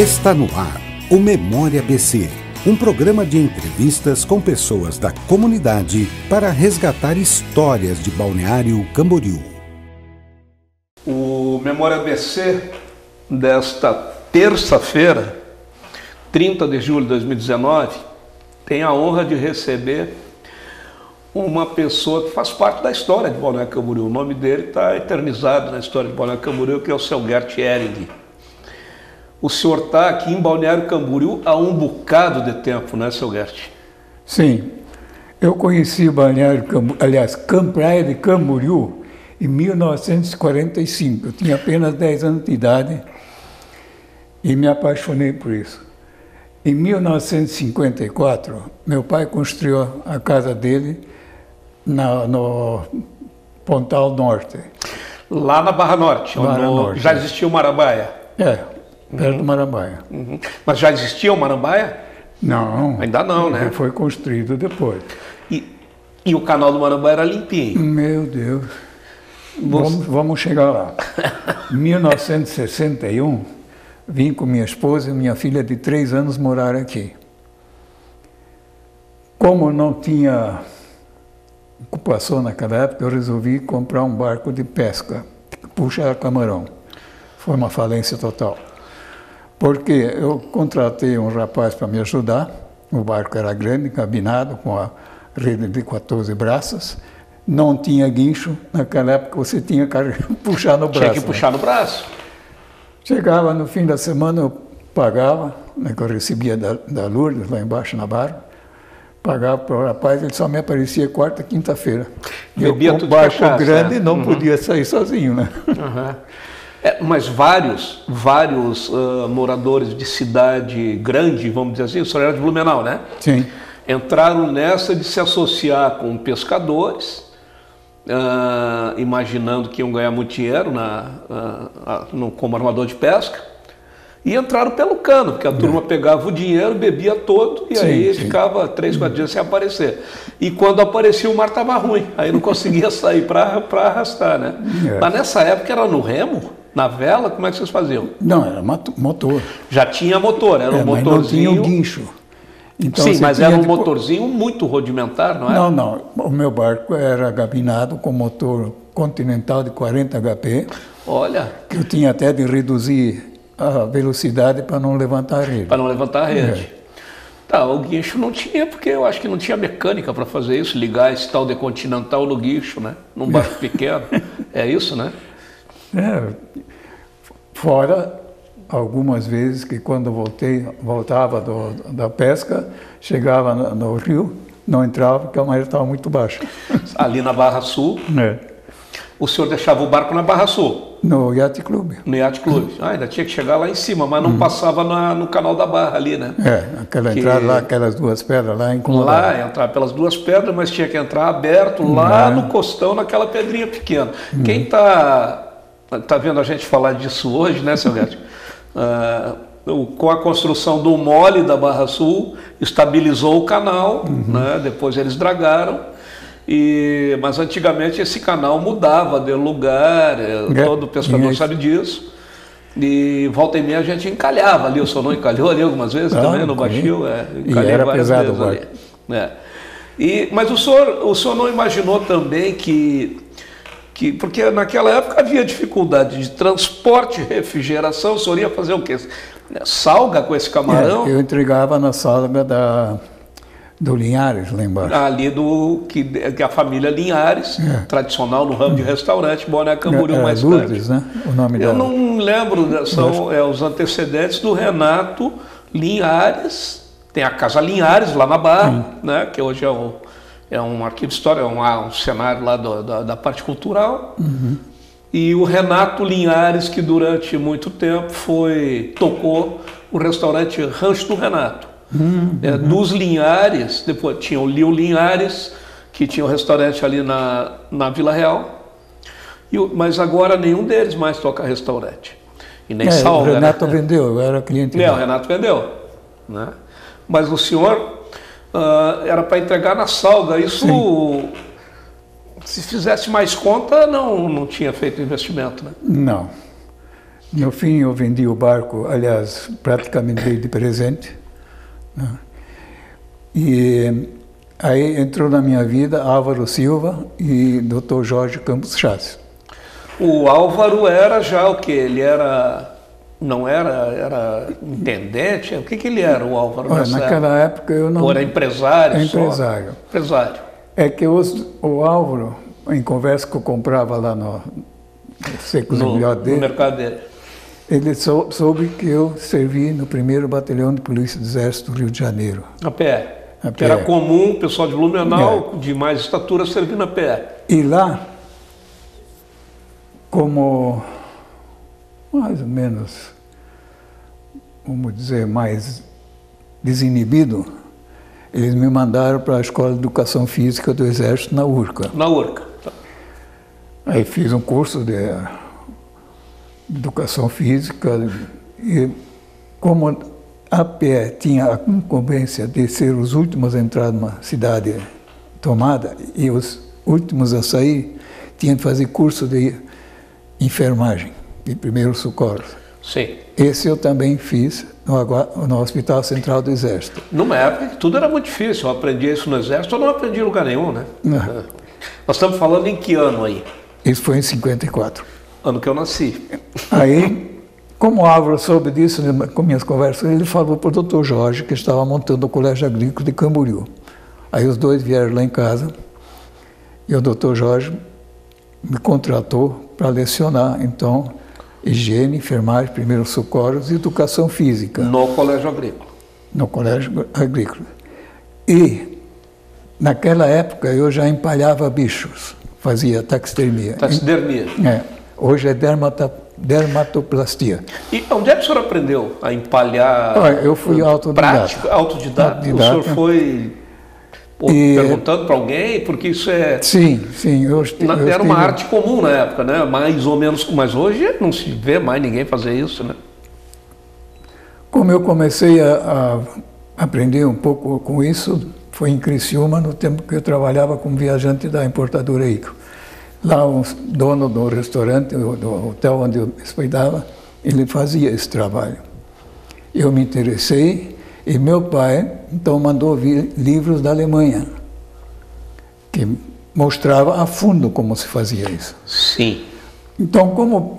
Está no ar o Memória BC, um programa de entrevistas com pessoas da comunidade para resgatar histórias de Balneário Camboriú. O Memória BC desta terça-feira, 30 de julho de 2019, tem a honra de receber uma pessoa que faz parte da história de Balneário Camboriú. O nome dele está eternizado na história de Balneário Camboriú, que é o seu Gert Ehring. O senhor está aqui em Balneário Camboriú há um bocado de tempo, né, seu Gert? Sim. Eu conheci Balneário Camboriú, aliás, Praia de Camboriú, em 1945. Eu tinha apenas 10 anos de idade e me apaixonei por isso. Em 1954, meu pai construiu a casa dele no Pontal Norte. Lá na Barra Norte, Norte. Já existia o Marambaia? Perto do Marambaia. Mas já existia o Marambaia? Não. Ainda não, né? Foi construído depois. E o canal do Marambaia era limpinho? Meu Deus. Vamos chegar lá. Em 1961, vim com minha esposa e minha filha de 3 anos morar aqui. Como não tinha ocupação naquela época, eu resolvi comprar um barco de pesca, puxar camarão. Foi uma falência total. Porque eu contratei um rapaz para me ajudar, o barco era grande, cabinado, com a rede de 14 braças, não tinha guincho, naquela época você tinha que puxar no braço. Tinha que puxar no braço. Chegava no fim da semana, eu pagava, que eu recebia da Lourdes, lá embaixo na barra, pagava para o rapaz, ele só me aparecia quarta e quinta-feira. Bebia eu, com tudo um barco cachaça, grande, não podia sair sozinho, né? Mas vários moradores de cidade grande, vamos dizer assim, o senhor era de Blumenau, né? Sim. Entraram nessa de se associar com pescadores, imaginando que iam ganhar muito dinheiro como armador de pesca, e entraram pelo cano, porque a turma pegava o dinheiro, bebia todo, e aí ficava 3, 4 dias sem aparecer. E quando aparecia, o mar estava ruim, aí não conseguia sair para arrastar, né? Mas nessa época era no remo? Na vela, como é que vocês faziam? Não, era motor. Já tinha motor, era um motorzinho. Mas não tinha o guincho. Então, sim, mas era um motorzinho muito rudimentar, não é? Não. O meu barco era gabinado com motor Continental de 40 HP. Olha. Que eu tinha até de reduzir a velocidade para não levantar a rede. Para não levantar a rede. Tá, o guincho não tinha, porque eu acho que não tinha mecânica para fazer isso, ligar esse tal de Continental no guincho, né? Num barco pequeno. É isso, né? Fora algumas vezes que quando voltava da pesca, chegava no rio, não entrava porque a maré estava muito baixa. Ali na Barra Sul, o senhor deixava o barco na Barra Sul? No Yacht Club. No Yacht Club. Ainda tinha que chegar lá em cima, mas não passava no canal da Barra ali, né? Aquela entrada lá, aquelas 2 pedras lá, incomodava. Lá, entrar pelas 2 pedras, mas tinha que entrar aberto lá no costão, naquela pedrinha pequena. Quem está vendo a gente falar disso hoje, né, seu Gert? Com a construção do mole da Barra Sul, estabilizou o canal, né? Depois eles dragaram, mas antigamente esse canal mudava de lugar, todo pescador sabe disso, e volta e meia a gente encalhava ali, o senhor não encalhou ali algumas vezes também no baixio? E era pesado o barco. Mas o senhor não imaginou também porque naquela época havia dificuldade de transporte e refrigeração, o senhor ia fazer o quê? Salga com esse camarão? Eu entregava na salga do Linhares, lá embaixo. Ali que a família Linhares, tradicional no ramo de restaurante, Balneário Camboriú mais Lourdes, né? O nome dela. Eu não lembro, são os antecedentes do Renato Linhares, tem a Casa Linhares lá na Barra, né? Que hoje é um arquivo histórico, um cenário lá da parte cultural. E o Renato Linhares, que durante muito tempo tocou o restaurante Rancho do Renato. Dos Linhares, depois tinha o Lio Linhares, que tinha um restaurante ali na Vila Real, mas agora nenhum deles mais toca restaurante. E nem salga. O Renato vendeu, eu era cliente dele. O Renato vendeu. Né? Mas o senhor era para entregar na salga. Isso, se fizesse mais conta, não tinha feito investimento, né? Não. No fim, eu vendi o barco, aliás, praticamente dei de presente, né? E aí entrou na minha vida Álvaro Silva e Dr. Jorge Campos Chassi. O Álvaro era já o quê? Ele era... Não era intendente? O que ele era, o Álvaro? Olha, naquela época eu não... Ou era empresário? Empresário. Só? Empresário. É que o Álvaro, em conversa que eu comprava lá no Secos e Melhor dele, no mercado dele, ele soube que eu servi no 1º Batalhão de Polícia do Exército do Rio de Janeiro. A pé. A Que pé. era comum o pessoal de Blumenau, de mais estatura, servir a pé. E lá, como mais ou menos, vamos dizer, mais desinibido, eles me mandaram para a Escola de Educação Física do Exército na URCA. Na URCA. Aí fiz um curso de Educação Física e como a pé tinha a incumbência de ser os últimos a entrar numa cidade tomada e os últimos a sair, tinha que fazer curso de enfermagem, de primeiros socorros. Sim. Esse eu também fiz no Hospital Central do Exército. Numa época que tudo era muito difícil. Eu aprendi isso no Exército, eu não aprendi em lugar nenhum, né? Não. Nós estamos falando em que ano aí? Isso foi em 54. Ano que eu nasci. Aí, como o Álvaro soube disso, com minhas conversas, ele falou para o Dr. Jorge, que estava montando o Colégio Agrícola de Camboriú. Aí os dois vieram lá em casa e o Dr. Jorge me contratou para lecionar, então, higiene, enfermagem, primeiros socorros e educação física. No Colégio Agrícola. No Colégio Agrícola. E, naquela época, eu já empalhava bichos, fazia taxidermia. Taxidermia. Hoje é dermatoplastia. E onde é que o senhor aprendeu a empalhar? Olha, eu fui autodidata. Prático, autodidata. O senhor foi perguntando para alguém? Porque isso é... Sim. Era uma arte comum na época, né? Mais ou menos, mas hoje não se vê mais ninguém fazer isso, né? Como eu comecei a aprender um pouco com isso, foi em Criciúma, no tempo que eu trabalhava como viajante da importadora ICO. Lá o dono do restaurante, do hotel onde eu hospedava, ele fazia esse trabalho. Eu me interessei e meu pai, então, mandou vir livros da Alemanha, que mostrava a fundo como se fazia isso. Sim. Então,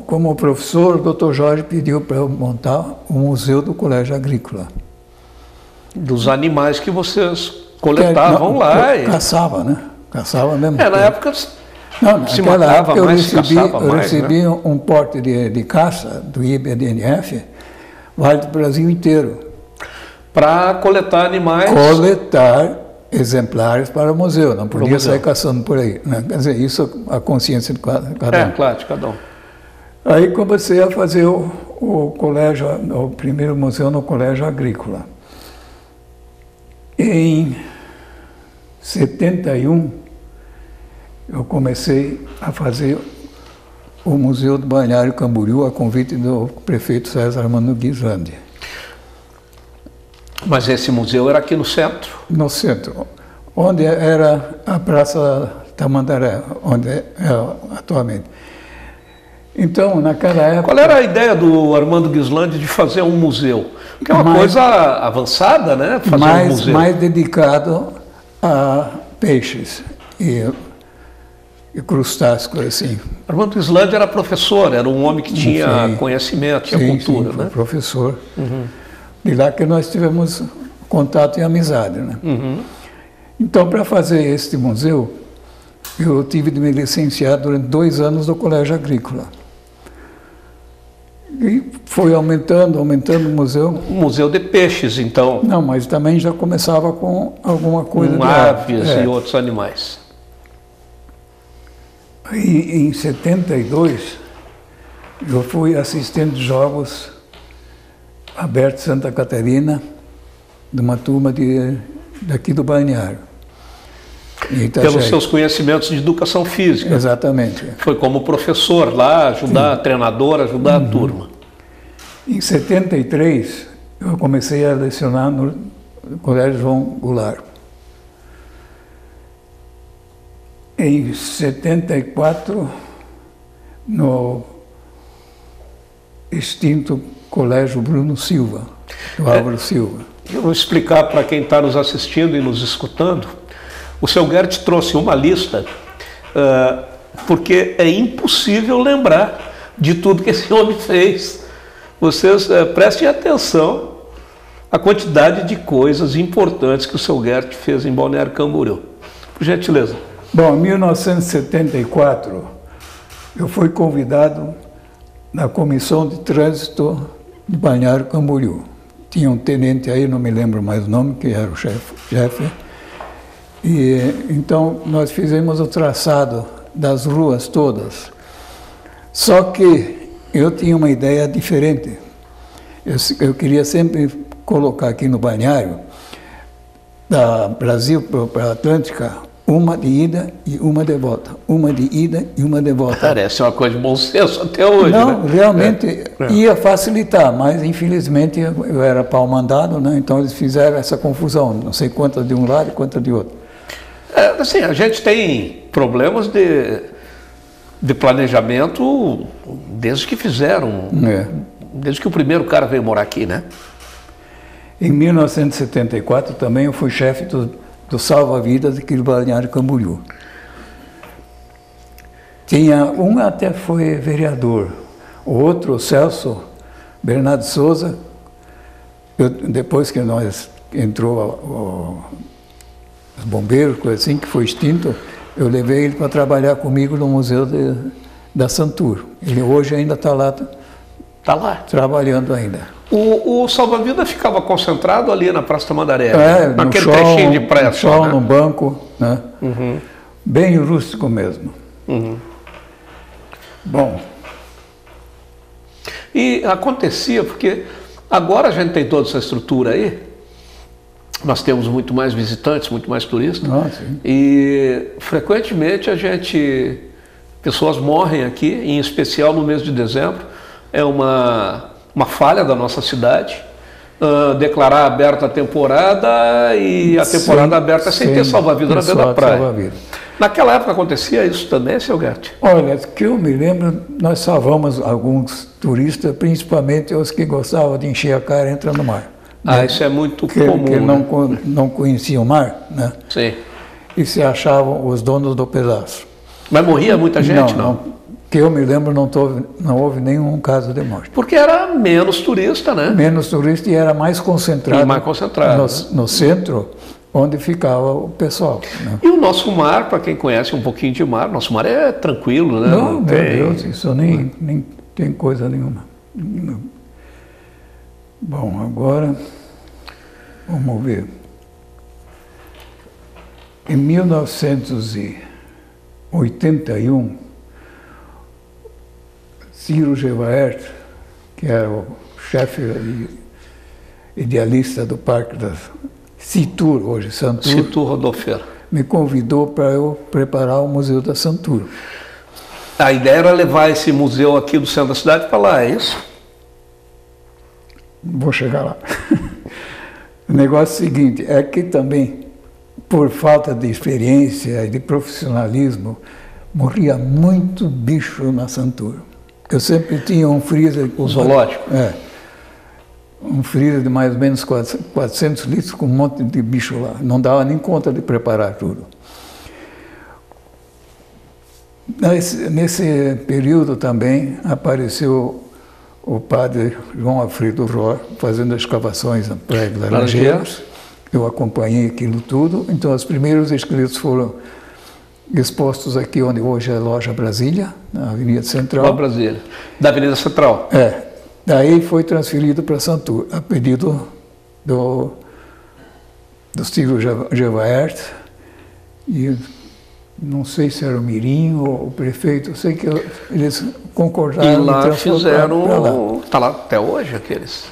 como professor, o Dr. Jorge pediu para eu montar o Museu do Colégio Agrícola. Dos animais que vocês coletavam lá. Caçava, né? Caçava mesmo. Na época... Não, se naquela matava época mais, eu mais, recebi né? um porte de caça do IBDNF, vale do Brasil inteiro. Para coletar animais. Coletar exemplares para o museu, não podia sair caçando por aí, né? Quer dizer, isso a consciência de cada um. Claro, de cada um. Aí comecei a fazer o colégio, o primeiro museu no Colégio Agrícola. Em 71, eu comecei a fazer o Museu do Balneário Camboriú a convite do prefeito César Armando Guislandi. Mas esse museu era aqui no centro? No centro, onde era a Praça Tamandaré, onde é atualmente. Então, naquela época... Qual era a ideia do Armando Guislandi de fazer um museu? Que é uma coisa avançada, né? Fazer um museu. Mais dedicado a peixes e crustáceos, assim. Armando Guislandi era professor, era um homem que tinha conhecimento, tinha cultura, sim, né? Professor. De lá que nós tivemos contato e amizade, né? Então, para fazer este museu, eu tive de me licenciar durante 2 anos no Colégio Agrícola. E foi aumentando o museu. Um museu de peixes, então. Não, mas também já começava com alguma coisa de aves e outros animais. E em 72, eu fui assistente de jogos abertos Santa Catarina, de uma turma daqui do balneário. Pelos seus conhecimentos de educação física. Exatamente. Foi como professor lá, ajudar treinador, ajudar a turma. Em 73, eu comecei a lecionar no Colégio João Goulart. Em 74, no extinto Colégio Bruno Silva, do Álvaro Silva. Eu vou explicar para quem está nos assistindo e nos escutando. O seu Gert trouxe uma lista, porque é impossível lembrar de tudo que esse homem fez. Vocês prestem atenção à quantidade de coisas importantes que o seu Gert fez em Balneário Camboriú. Por gentileza. Bom, em 1974, eu fui convidado na Comissão de Trânsito de Balneário Camboriú. Tinha um tenente aí, não me lembro mais o nome, que era o chefe. E então nós fizemos o traçado das ruas todas. Só que eu tinha uma ideia diferente. Eu queria sempre colocar aqui no balneário, da Brasil para a Atlântica, uma de ida e uma de volta. Uma de ida e uma de volta. Parece uma coisa de bom senso até hoje. Não, né? realmente ia facilitar, mas infelizmente eu era pau mandado, né? Então eles fizeram essa confusão, não sei quantas de um lado e quantas de outro. Assim, a gente tem problemas de planejamento desde que fizeram, desde que o primeiro cara veio morar aqui, né? Em 1974 também eu fui chefe do Salva-Vidas aqui do Balneário Camboriú. Tinha um até foi vereador, o outro, o Celso Bernardo Souza, depois que nós entrou os bombeiros, coisa assim, que foi extinto, eu levei ele para trabalhar comigo no Museu da Santur. Ele hoje ainda está lá, trabalhando ainda. O Salva-Vidas ficava concentrado ali na Praça Tamandaré, naquele no trechinho de praia. No chão, né? no banco, né? Uhum. Bem rústico mesmo. Uhum. Bom. E acontecia, porque agora a gente tem toda essa estrutura aí, nós temos muito mais visitantes, muito mais turistas, e frequentemente pessoas morrem aqui, em especial no mês de dezembro. É uma falha da nossa cidade, declarar aberta a temporada e a temporada aberta sem ter salva-vidas na beira da praia. Naquela época acontecia isso também, seu Gert? Olha, que eu me lembro, nós salvamos alguns turistas, principalmente os que gostavam de encher a cara e entrar no mar. Isso é muito comum. Que não conheciam o mar, né? Sim. E se achavam os donos do pedaço. Mas morria muita gente, não? Que eu me lembro, não houve nenhum caso de morte. Porque era menos turista, né? Menos turista e era mais concentrado, no centro, onde ficava o pessoal. Né? E o nosso mar, para quem conhece um pouquinho de mar, nosso mar é tranquilo, né? Não, meu Deus, isso nem tem coisa nenhuma. Bom, agora, vamos ver. Em 1981, Ciro Gevaert, que era o chefe idealista do Parque da Citur, hoje Santur, Citur Rodolfeira, me convidou para eu preparar o Museu da Santur. A ideia era levar esse museu aqui do centro da cidade para lá, é isso? Vou chegar lá. O negócio é o seguinte, é que também, por falta de experiência e de profissionalismo, morria muito bicho na Santur. Eu sempre tinha um freezer... zoológico? Um freezer de mais ou menos 400 litros com um monte de bicho lá. Não dava nem conta de preparar tudo. Nesse período também apareceu o padre João Alfredo Ró fazendo escavações na Praia de Laranjeiras. Eu acompanhei aquilo tudo. Então, os primeiros escritos foram expostos aqui onde hoje é a Loja Brasília, na Avenida Central. Loja Brasília, da Avenida Central. Daí foi transferido para Santur, a pedido do Ciro Gevaert, e não sei se era o Mirim ou o prefeito, eu sei que eles concordaram. E lá fizeram, está lá até hoje aqueles.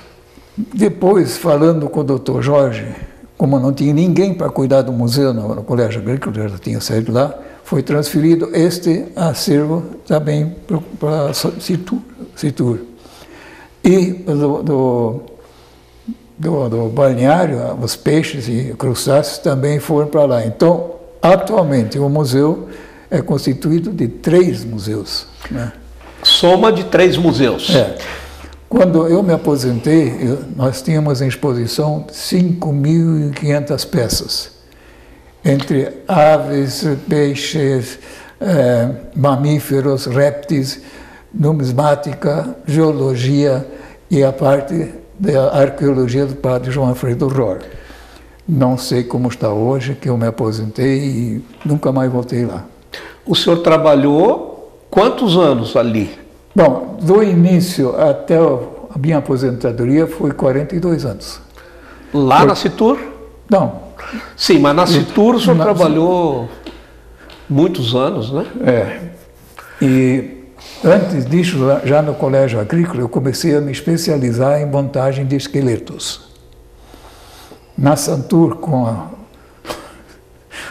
Depois, falando com o doutor Jorge, como não tinha ninguém para cuidar do museu no Colégio Agrícola, já tinha saído lá, foi transferido este acervo também para Citur. E do balneário, os peixes e crustáceos também foram para lá. Então, atualmente, o museu é constituído de 3 museus. Né? Soma de 3 museus. Quando eu me aposentei, nós tínhamos em exposição 5.500 peças, entre aves, peixes, mamíferos, répteis, numismática, geologia e a parte da arqueologia do padre João Alfredo Rohr. Não sei como está hoje, que eu me aposentei e nunca mais voltei lá. O senhor trabalhou quantos anos ali? Bom, do início até a minha aposentadoria foi 42 anos. Lá na Citur? Não. Sim, mas na Citur o senhor trabalhou muitos anos, né? E antes disso, já no Colégio Agrícola, eu comecei a me especializar em montagem de esqueletos. Na Santur, com a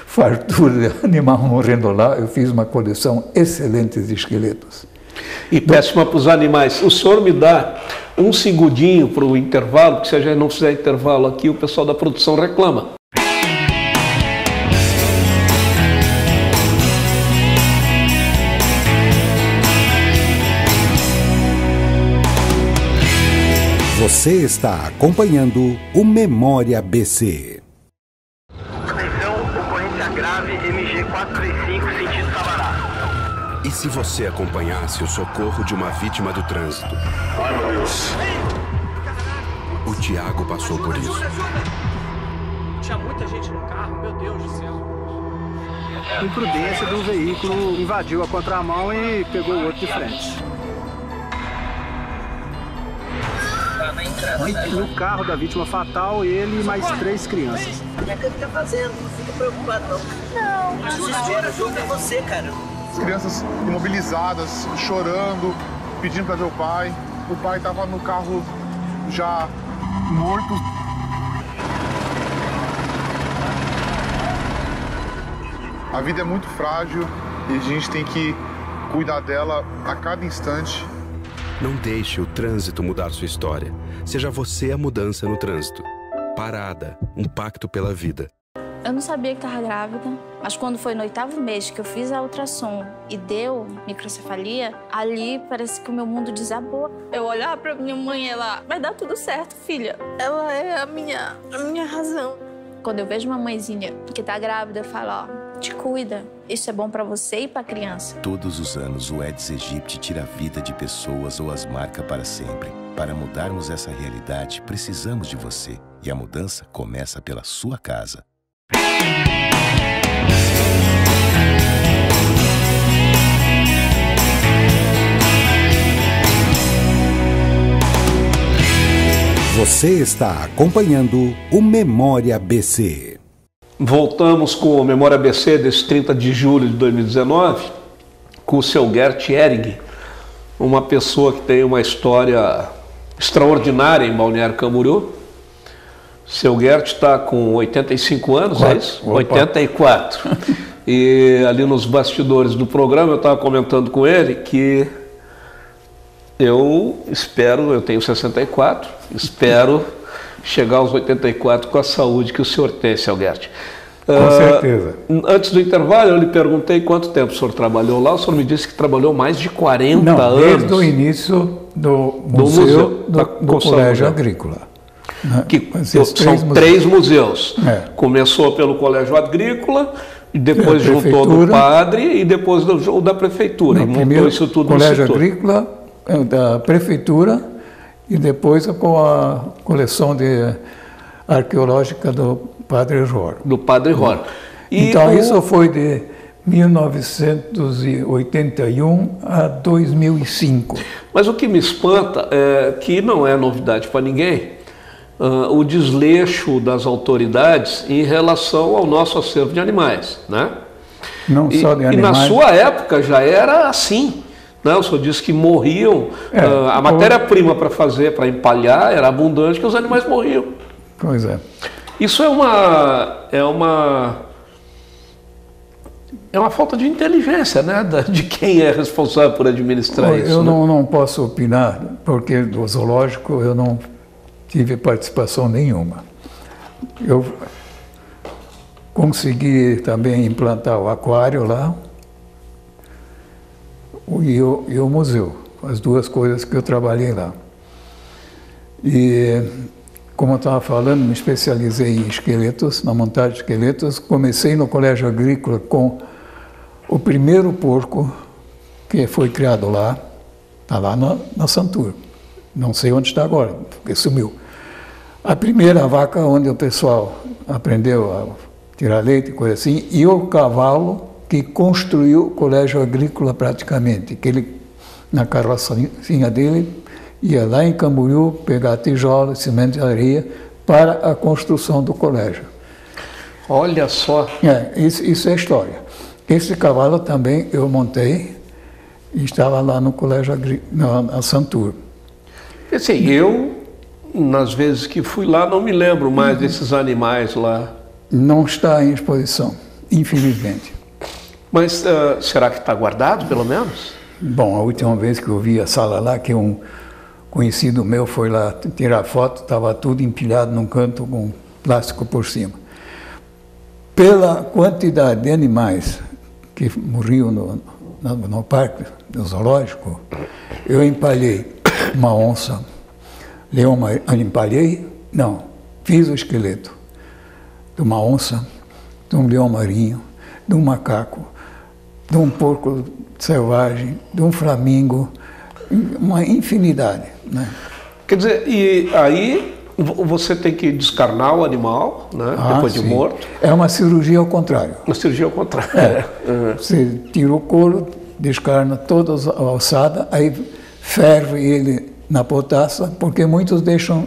fartura de animal morrendo lá, eu fiz uma coleção excelente de esqueletos. E péssima para os animais. O senhor me dá um segundinho para o intervalo, porque se a gente não fizer intervalo aqui, o pessoal da produção reclama. Você está acompanhando o Memória ABC. Atenção, ocorrência grave, MG 435, sentido Sabará. E se você acompanhasse o socorro de uma vítima do trânsito? Ai, meu Deus. O Tiago passou por isso. Tinha muita gente no carro, meu Deus do céu. A imprudência de um veículo invadiu a contramão e pegou o outro de frente. No carro da vítima fatal, ele e mais 3 crianças. O que ele tá fazendo? Não fica preocupado, não. Não. Desespero, ajuda você, cara. As crianças imobilizadas, chorando, pedindo para ver o pai. O pai estava no carro já morto. A vida é muito frágil e a gente tem que cuidar dela a cada instante. Não deixe o trânsito mudar sua história. Seja você a mudança no trânsito. Parada, um pacto pela vida. Eu não sabia que estava grávida, mas quando foi no 8º mês que eu fiz a ultrassom e deu microcefalia, ali parece que o meu mundo desabou. Eu olhava para minha mãe e ela, vai dar tudo certo, filha. Ela é a minha razão. Quando eu vejo uma mãezinha que está grávida, eu falo, ó, te cuida. Isso é bom para você e para a criança. Todos os anos, o Aedes aegypti tira a vida de pessoas ou as marca para sempre. Para mudarmos essa realidade, precisamos de você. E a mudança começa pela sua casa. Você está acompanhando o Memória ABC. Voltamos com o Memória ABC desse 30 de julho de 2019, com o seu Gert Ehring, uma pessoa que tem uma história extraordinária em Balneário Camboriú. Seu Gert está com 85 anos, é isso? 84. E ali nos bastidores do programa eu estava comentando com ele que eu tenho 64, espero chegar aos 84 com a saúde que o senhor tem, seu Gert. Com certeza. Antes do intervalo, eu lhe perguntei quanto tempo o senhor trabalhou lá. O senhor me disse que trabalhou mais de 40 anos. Desde o início do museu do Colégio Agrícola. Que são 3 museus. Começou pelo Colégio Agrícola, e depois juntou do padre e depois o da prefeitura. E montou isso tudo no Colégio Agrícola, da prefeitura, e depois com a coleção arqueológica do Padre Rohr. Do Padre Rohr. Então isso foi de 1981 a 2005. Mas o que me espanta é que não é novidade para ninguém o desleixo das autoridades em relação ao nosso acervo de animais, né? Não só de animais. E na sua época já era assim. Né? O senhor disse que morriam, a matéria-prima para empalhar era abundante, que os animais morriam. Pois é. Isso é uma falta de inteligência, né? De quem é responsável por administrar isso. Eu não posso opinar, porque do zoológico eu não tive participação nenhuma. Eu consegui também implantar o aquário lá e o museu, as 2 coisas que eu trabalhei lá. E, como eu estava falando, me especializei em esqueletos, na montagem de esqueletos. Comecei no colégio agrícola com o primeiro porco que foi criado lá, está lá na Santur. Não sei onde está agora, porque sumiu. A primeira vaca onde o pessoal aprendeu a tirar leite e coisa assim, e o cavalo que construiu o colégio agrícola praticamente, que ele, na carrocinha dele, ia lá em Camboriú pegar tijolo, cimento e areia para a construção do colégio. Olha só! Isso é história. Esse cavalo também eu montei e estava lá no colégio agrícola, na Santur. Assim, eu, nas vezes que fui lá, não me lembro mais desses animais lá. Não está em exposição, infelizmente. Mas será que está guardado, pelo menos? Bom, a última vez que eu vi a sala lá, que um conhecido meu foi lá tirar foto, estava tudo empilhado num canto com plástico por cima. Pela quantidade de animais que morriam no parque, no zoológico, eu empalhei uma onça, fiz o esqueleto de uma onça, de um leão marinho, de um macaco, de um porco selvagem, de um flamingo, uma infinidade, né? Quer dizer, e aí você tem que descarnar o animal, né, depois de morto. É uma cirurgia ao contrário. Uma cirurgia ao contrário. Você tira o couro, descarna toda a ossada, aí ferve ele na potassa, porque muitos deixam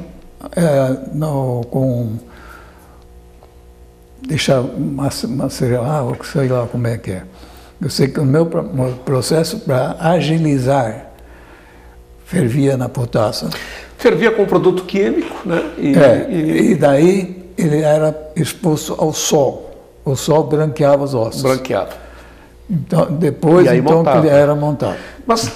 macerar, ou sei lá como é que é. Eu sei que o meu processo para agilizar fervia na potassa. Fervia com produto químico, né? E daí ele era exposto ao sol. O sol branqueava os ossos. Branqueava. Então, depois então que ele era montado. Mas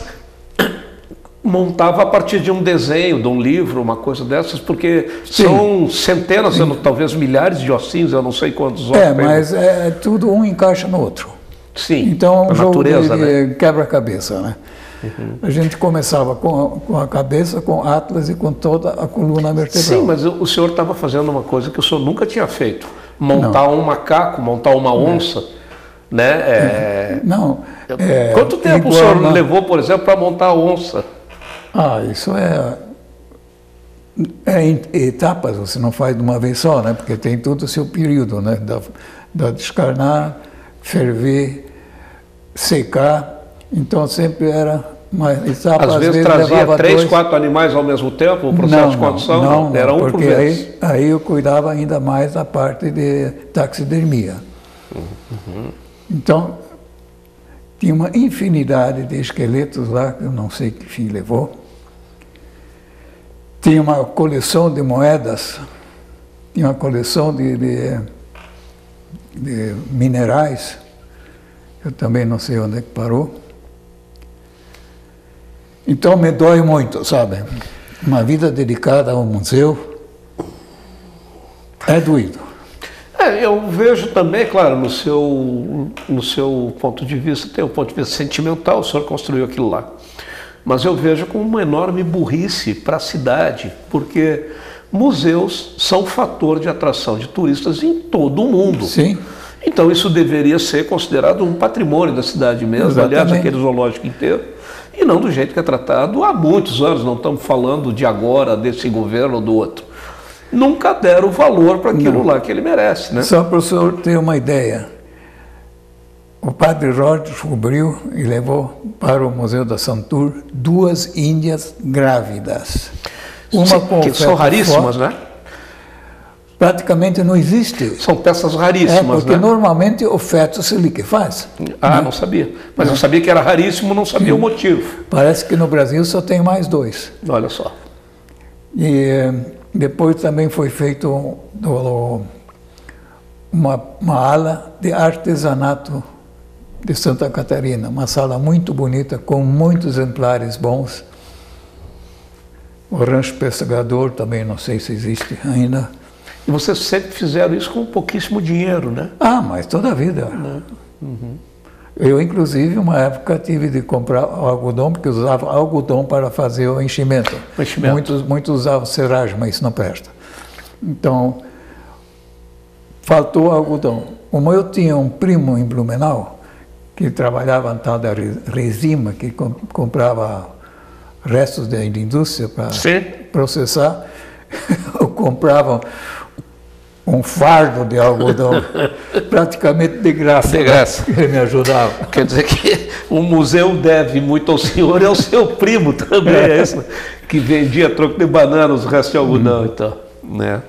montava a partir de um desenho, de um livro, uma coisa dessas, porque são centenas, talvez milhares de ossinhos, eu não sei quantos ossos. Mas tudo um encaixa no outro. Sim, então a um jogo natureza, de quebra-cabeça, né? A gente começava com a cabeça, com Atlas e com toda a coluna vertebral. Sim, mas o senhor estava fazendo uma coisa que o senhor nunca tinha feito. Montar um macaco, montar uma onça, né? Quanto tempo o senhor levou, por exemplo, para montar a onça? Isso é em etapas, você não faz de uma vez só, né? Porque tem todo o seu período, né? Da descarnar, ferver, secar. Então sempre era uma etapa. Às vezes trazia 3, 4 animais ao mesmo tempo, o processo de condução? Não, era um porque por vez. Aí eu cuidava ainda mais da parte de taxidermia. Então, tinha uma infinidade de esqueletos lá, que eu não sei que fim levou. Tinha uma coleção de moedas, tinha uma coleção de minerais, eu também não sei onde é que parou. Então me dói muito, sabe? Uma vida dedicada ao museu é doído. Eu vejo também, claro, no seu ponto de vista, tem o ponto de vista sentimental, o senhor construiu aquilo lá. Mas eu vejo como uma enorme burrice para a cidade, porque museus são fator de atração de turistas em todo o mundo. Sim. Então isso deveria ser considerado um patrimônio da cidade mesmo, Exatamente. Aliás, aquele zoológico inteiro. E não do jeito que é tratado há muitos anos, não estamos falando de agora, desse governo ou do outro. Nunca deram valor para aquilo lá que ele merece, né? Só para o senhor ter uma ideia, o padre Jorge descobriu e levou para o Museu da Santur 2 índias grávidas. Uma com que são raríssimas, né? Praticamente não existe. São peças raríssimas, porque normalmente o feto se liquefaz. Não sabia. Mas eu sabia que era raríssimo, não sabia o motivo. Parece que no Brasil só tem mais 2. Olha só. E depois também foi feito uma ala de artesanato de Santa Catarina, uma sala muito bonita, com muitos exemplares bons. O Rancho Pescador também, não sei se existe ainda. E vocês sempre fizeram isso com pouquíssimo dinheiro, né? Mas toda a vida. Eu, inclusive, uma época tive de comprar algodão, porque usava algodão para fazer o enchimento. Muitos usavam serragem, mas isso não presta. Então, faltou algodão. Como eu tinha um primo em Blumenau, que trabalhava na tal da Resima, que comprava restos da indústria para processar, eu comprava um fardo de algodão, praticamente de graça. De graça. Ele me ajudava. Quer dizer que o museu deve muito ao senhor e ao seu primo também, é isso? Que vendia troco de banana, os restos de algodão, então, né?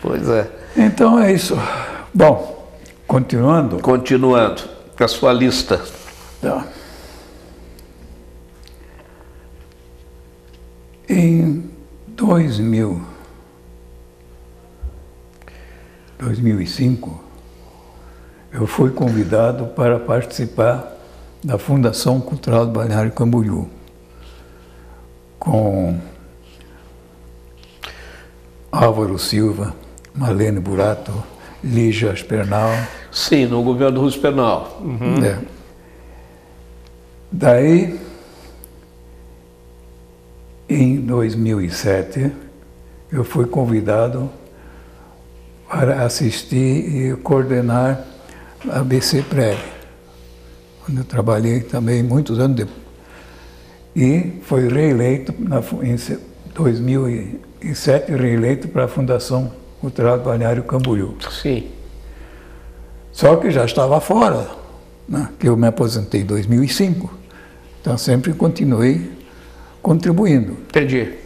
Pois é. Então é isso. Bom, continuando. Continuando com a sua lista. Tá. Em 2005, eu fui convidado para participar da Fundação Cultural do Balneário Camboriú, com Álvaro Silva, Marlene Burato, Lígia Aspernal. Sim, no governo do Russo Pernal. Uhum. É. Daí, em 2007, eu fui convidado para assistir e coordenar a ABC Preg, onde eu trabalhei também muitos anos depois. E foi reeleito, em 2007, reeleito para a Fundação Cultural do Balneário Camboriú. Sim. Só que já estava fora, né? Que eu me aposentei em 2005. Então sempre continuei contribuindo. Entendi.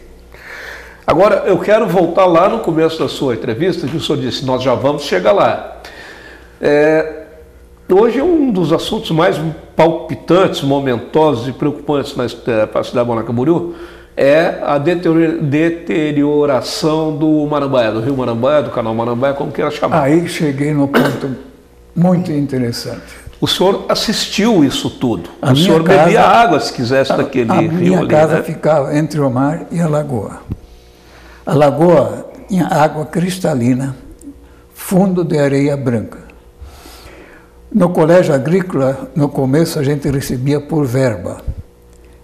Agora, eu quero voltar lá no começo da sua entrevista, que o senhor disse, nós já vamos chegar lá. Hoje é um dos assuntos mais palpitantes, momentosos e preocupantes para a cidade de Balneário Camboriú, é a deterioração do Marambaia, do rio Marambaia, do canal Marambaia, como queira chamar. Aí cheguei no ponto muito interessante. O senhor assistiu isso tudo. O senhor bebia água, se quisesse, daquele rio ali. A minha casa ficava entre o mar e a lagoa. A lagoa tinha água cristalina, fundo de areia branca. No colégio agrícola, no começo, a gente recebia por verba.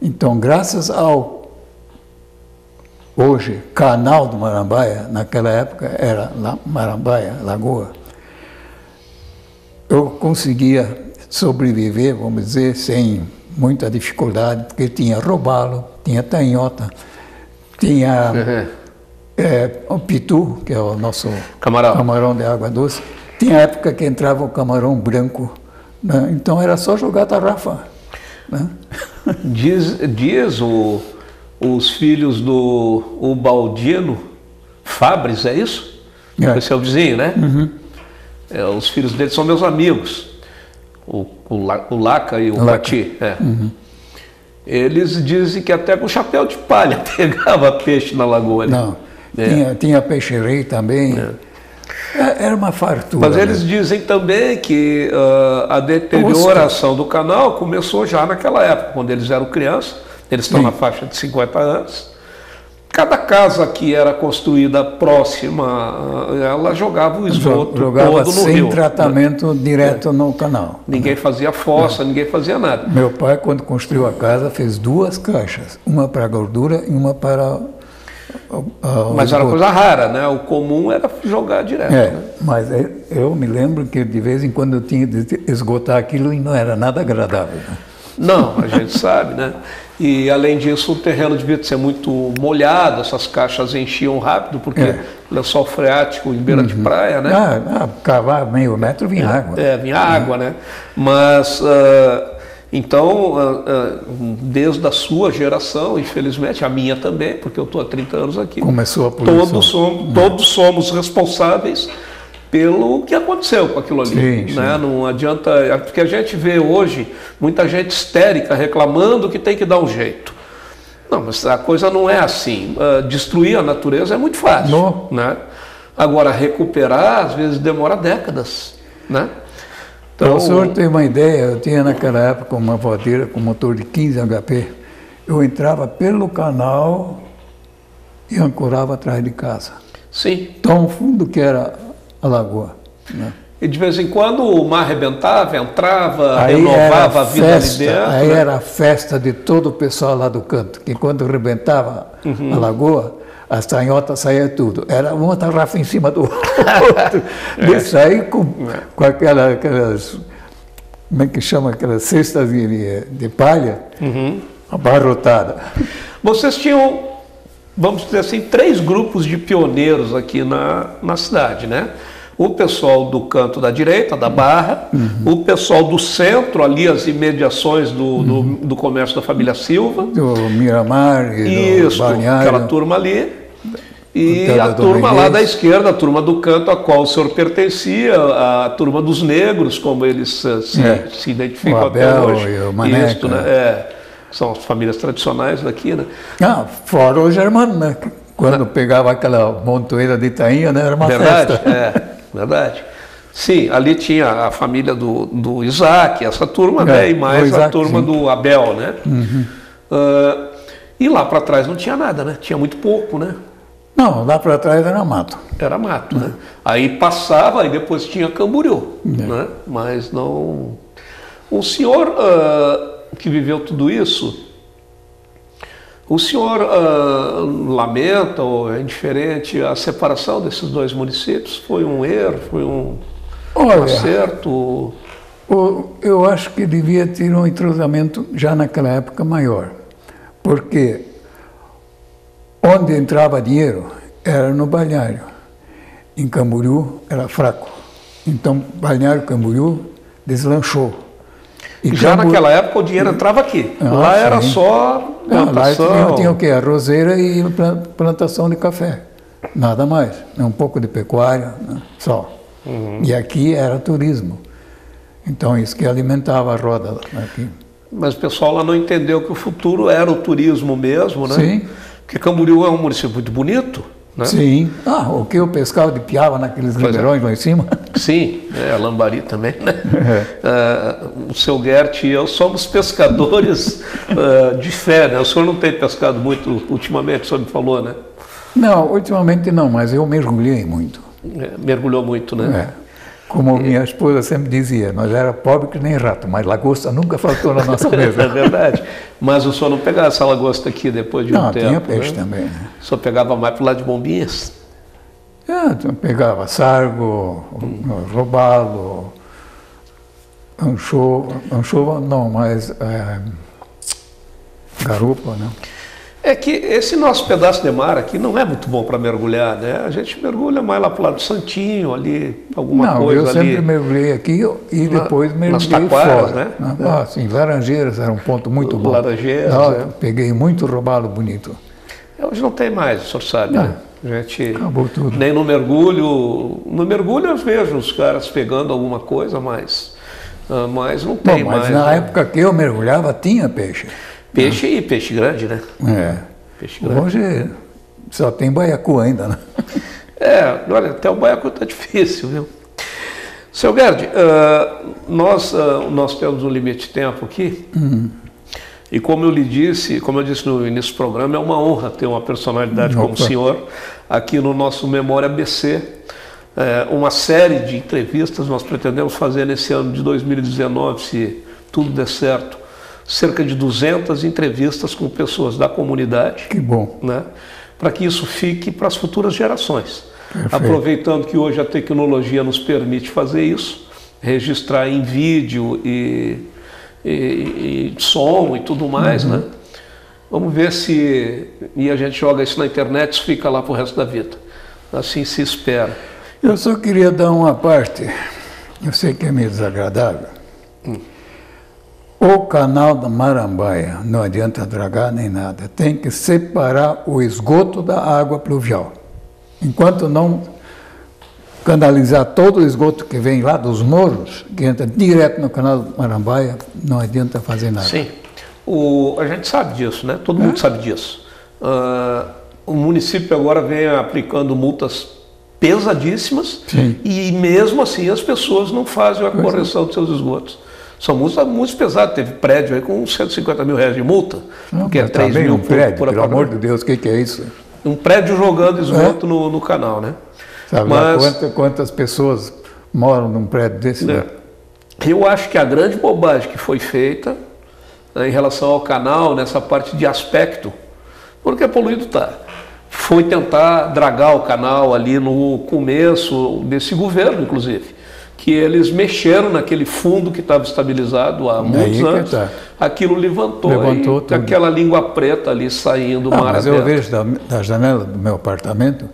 Então, graças ao, hoje, canal do Marambaia, naquela época era Marambaia, lagoa, eu conseguia sobreviver, vamos dizer, sem muita dificuldade, porque tinha robalo, tinha tanhota, tinha o pitu, que é o nosso camarão de água doce. Tinha época que entrava o camarão branco, né? Então era só jogar tarrafa. Né? Diz os filhos do Ubaldino Fabres, é isso? Esse é o vizinho, né? Uhum. Os filhos dele são meus amigos, o Laca e o Pati. Uhum. Eles dizem que até com chapéu de palha pegava peixe na lagoa ali. Não, tinha peixe-rei também. Era uma fartura. Mas eles dizem também que a deterioração do canal começou já naquela época, quando eles eram crianças. Eles estão na faixa de 50 anos. Cada casa que era construída próxima, ela jogava o esgoto todo no sem rio. Tratamento direto no canal. Ninguém fazia fossa, ninguém fazia nada. Meu pai, quando construiu a casa, fez 2 caixas. Uma para a gordura e uma para mas era coisa rara, né? O comum era jogar direto. Né? Mas eu me lembro que de vez em quando eu tinha de esgotar aquilo e não era nada agradável. Né? Não, a gente sabe, né? E além disso o terreno devia ser muito molhado, essas caixas enchiam rápido, porque lençol freático em beira de praia, né? Cavar meio metro vinha água. Vinha água, né? Mas... Então, desde a sua geração, infelizmente, a minha também, porque eu estou há 30 anos aqui, começou a poluição. Todos somos responsáveis pelo que aconteceu com aquilo ali. Sim, né? Não adianta, porque a gente vê hoje muita gente histérica reclamando que tem que dar um jeito. Não, mas a coisa não é assim. Destruir a natureza é muito fácil. Né? Agora, recuperar, às vezes, demora décadas. Né? Para o senhor ter uma ideia, eu tinha naquela época uma voadeira com motor de 15 HP. Eu entrava pelo canal e ancorava atrás de casa. Sim. Tão fundo que era a lagoa. Né? E de vez em quando o mar arrebentava, entrava, renovava a vida ali dentro. Aí era a festa de todo o pessoal lá do canto, que quando arrebentava a lagoa, as tanhotas saíam tudo. Era uma tarrafa em cima do outro. Isso aí com aquelas, como é que chama, aquelas cestas de palha, abarrotada. Vocês tinham, vamos dizer assim, 3 grupos de pioneiros aqui na cidade, né? O pessoal do canto da direita, da Barra, o pessoal do centro, ali as imediações do comércio da família Silva. Do Miramar e do Balneário. Aquela turma ali. E a turma lá da esquerda, a turma do canto a qual o senhor pertencia, a turma dos negros, como eles se identificam até hoje. E o Maneca. Isto, né? São as famílias tradicionais daqui, né? Fora os germanos, né? Quando pegava aquela montoeira de tainha, né? Era uma festa. Verdade. Sim, ali tinha a família do Isaac, essa turma, né? E mais Isaac, a turma do Abel, né? E lá para trás não tinha nada, né? Tinha muito pouco, né? Não, lá para trás era mato. Era mato, né? Aí passava e depois tinha Camboriú, né? Mas não... O senhor que viveu tudo isso, o senhor lamenta ou é indiferente a separação desses 2 municípios? Foi um erro? Foi um acerto? Eu acho que devia ter um entrosamento já naquela época maior, porque onde entrava dinheiro era no Balneário. Em Camboriú era fraco. Então, Balneário Camboriú deslanchou. E já naquela época o dinheiro entrava aqui. Lá era só plantação. Lá tinha o quê? Arrozeira e plantação de café. Nada mais. Um pouco de pecuária, né? Só. E aqui era turismo. Então isso que alimentava a roda aqui. Mas o pessoal lá não entendeu que o futuro era o turismo mesmo, né? Sim. Porque Camboriú é um município muito bonito, né? Sim. O que o pescado de piava naqueles ribeirões lá em cima? Sim, Lambari também, né? O seu Gert e eu somos pescadores de fé, né? O senhor não tem pescado muito ultimamente, o senhor me falou, né? Não, ultimamente não, mas eu mergulhei muito. Mergulhou muito, né? Como minha esposa sempre dizia, nós era pobre que nem rato, mas lagosta nunca faltou na nossa mesa. É verdade. Mas o senhor não pegava essa lagosta aqui depois de um tempo? Não, tinha peixe também. Né? O senhor pegava mais para o lado de Bombinhas? Então pegava sargo, robalo, anchova não, mas garupa, né? É que esse nosso pedaço de mar aqui não é muito bom para mergulhar, né? A gente mergulha mais lá para o lado do Santinho, ali, alguma coisa ali. Eu sempre mergulhei aqui e depois mergulhei fora. Né? Sim, Laranjeiras era um ponto muito bom. Laranjeiras, peguei muito robalo bonito. Hoje não tem mais, o senhor sabe, né? A gente, acabou tudo. Nem no mergulho eu vejo os caras pegando alguma coisa, mas não tem mais. Mas na época que eu mergulhava tinha peixe. Peixe e peixe grande, né? Peixe grande. Hoje só tem baiacu ainda, né? Olha, até o baiacu está difícil, viu? Seu Gerd, nós temos um limite de tempo aqui. E como eu disse no início do programa, é uma honra ter uma personalidade como o senhor aqui no nosso Memória ABC. Uma série de entrevistas nós pretendemos fazer nesse ano de 2019, se tudo der certo. Cerca de 200 entrevistas com pessoas da comunidade. Que bom. Né? Para que isso fique para as futuras gerações. Perfeito. Aproveitando que hoje a tecnologia nos permite fazer isso, registrar em vídeo e som e tudo mais, né? Vamos ver se... E a gente joga isso na internet, isso fica lá para o resto da vida. Assim se espera. Eu só queria dar uma parte, eu sei que é meio desagradável. O canal da Marambaia, não adianta dragar nem nada, tem que separar o esgoto da água pluvial. Enquanto não canalizar todo o esgoto que vem lá dos morros, que entra direto no canal da Marambaia, não adianta fazer nada. Sim, a gente sabe disso, né? Todo mundo sabe disso. O município agora vem aplicando multas pesadíssimas. Sim. E mesmo assim as pessoas não fazem a correção dos seus esgotos. São multas muito pesadas. Teve prédio aí com 150 mil reais de multa, que é 3 mil por prédio, pelo amor de Deus, o que é isso? Um prédio jogando esgoto no canal, né? Sabe quantas pessoas moram num prédio desse. Né? Eu acho que a grande bobagem que foi feita, né, em relação ao canal, nessa parte de aspecto, porque poluído está, foi tentar dragar o canal ali no começo desse governo, inclusive, que eles mexeram naquele fundo que estava estabilizado há muitos anos, aquilo levantou e aquela língua preta ali saindo do mar mas aberto. Eu vejo da janela do meu apartamento,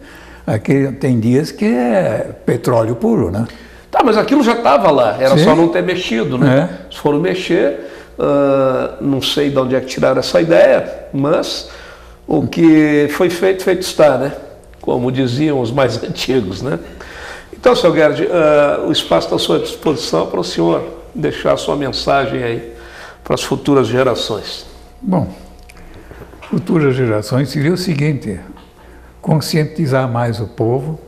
aqui tem dias que é petróleo puro, né? Tá, mas aquilo já estava lá, era só não ter mexido, né? Se foram mexer, não sei de onde é que tiraram essa ideia, mas o que foi feito, feito está, né? Como diziam os mais antigos, né? Então, Sr. Gerd, o espaço está à sua disposição para o senhor deixar a sua mensagem aí para as futuras gerações. Bom, futuras gerações seria o seguinte: conscientizar mais o povo,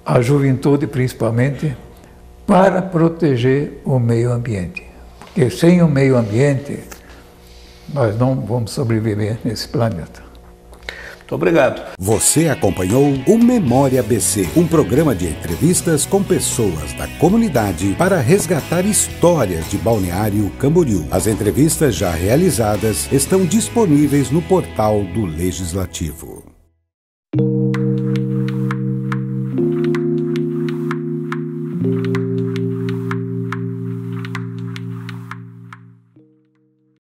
a juventude principalmente, para proteger o meio ambiente. Porque sem o meio ambiente, nós não vamos sobreviver nesse planeta. Muito obrigado. Você acompanhou o Memória ABC, um programa de entrevistas com pessoas da comunidade para resgatar histórias de Balneário Camboriú. As entrevistas já realizadas estão disponíveis no portal do Legislativo.